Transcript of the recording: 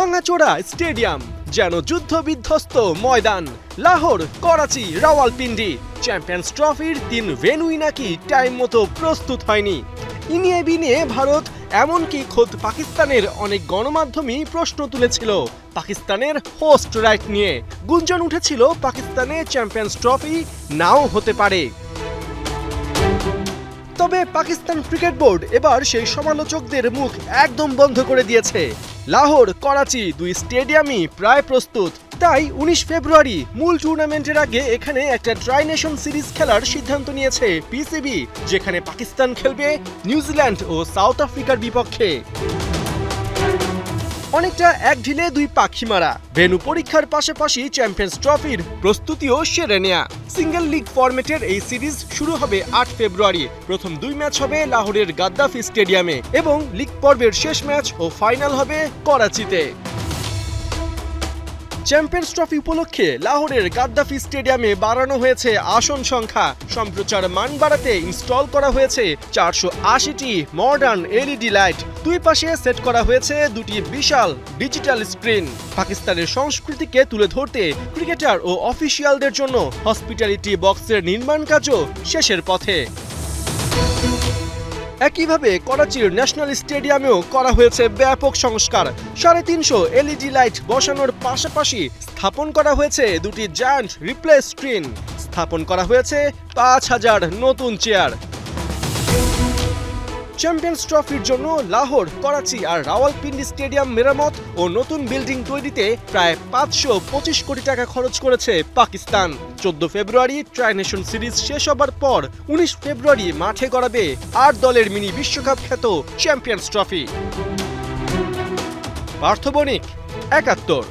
ভাঙাচোরা স্টেডিয়াম, যেন যুদ্ধ বিধ্বস্ত ময়দান। লাহোর, করাচি, রাওয়ালপিন্ডি, চ্যাম্পিয়ন্স ট্রফির 3 ভেন্যুই নাকি টাইম মতো প্রস্তুত হয়নি। ইনিয়ে বিনিয়ে ভারত, এমনকি খোদ পাকিস্তানের অনেক গণমাধ্যমই প্রশ্ন তুলেছিল পাকিস্তানের হোস্ট রাইট নিয়ে। গুঞ্জন উঠেছিল পাকিস্তানে চ্যাম্পিয়ন্স ট্রফি নাও হতে পারে। তবে পাকিস্তান ক্রিকেট বোর্ড এবার সেই সমালোচকদের মুখ একদম বন্ধ করে দিয়েছে। লাহোর, করাচি 2 স্টেডিয়ামই প্রায় প্রস্তুত। তাই 19 ফেব্রুয়ারি মূল টুর্নামেন্টের আগে এখানে একটা ট্রাই নেশন সিরিজ খেলার সিদ্ধান্ত নিয়েছে পিসিবি, যেখানে পাকিস্তান খেলবে নিউজিল্যান্ড ও সাউথ আফ্রিকার বিপক্ষে। অনেকটা এক ঢিলে 2 পাখি মারা। ভেন্যু পরীক্ষার পাশাপাশি চ্যাম্পিয়ন্স ট্রফির প্রস্তুতিও সেরে নেয়া। সিঙ্গেল লিগ ফরম্যাটের এই সিরিজ শুরু হবে 8 ফেব্রুয়ারি। প্রথম 2 ম্যাচ হবে লাহোরের গাদ্দাফি স্টেডিয়ামে এবং লিগ পর্বের শেষ ম্যাচ ও ফাইনাল হবে করাচিতে। চ্যাম্পিয়ন্স ট্রফি উপলক্ষে লাহোরের গাদ্দাফি স্টেডিয়ামে বাড়ানো হয়েছে আসন সংখ্যা। সম্প্রচার মান বাড়াতে ইনস্টল করা হয়েছে 480টি মডার্ন এলইডি লাইট। 2 পাশে সেট করা হয়েছে 2টি বিশাল ডিজিটাল স্ক্রিন। পাকিস্তানের সংস্কৃতিকে তুলে ধরতে ক্রিকেটার ও অফিসিয়ালদের জন্য হসপিটালিটি বক্সের নির্মাণ কাজও শেষের পথে। একইভাবে করাচির ন্যাশনাল স্টেডিয়ামেও করা হয়েছে ব্যাপক সংস্কার। 350 এলইডি লাইট বসানোর পাশাপাশি স্থাপন করা হয়েছে 2টি জায়ান্ট রিপ্লে স্ক্রিন। স্থাপন করা হয়েছে 5000 নতুন চেয়ার। চ্যাম্পিয়ন্স ট্রফির জন্য লাহোর, করাচি আর রাওয়ালপিন্ডি স্টেডিয়াম মেরামত ও নতুন বিল্ডিং তৈরিতে প্রায় 525 কোটি টাকা খরচ করেছে পাকিস্তান। 14 ফেব্রুয়ারি ট্রাই নেশন সিরিজ শেষ হবার পর 19 ফেব্রুয়ারি মাঠে গড়াবে 8 দলের মিনি বিশ্বকাপ খ্যাত চ্যাম্পিয়ন্স ট্রফি। পার্থ বণিক, 71।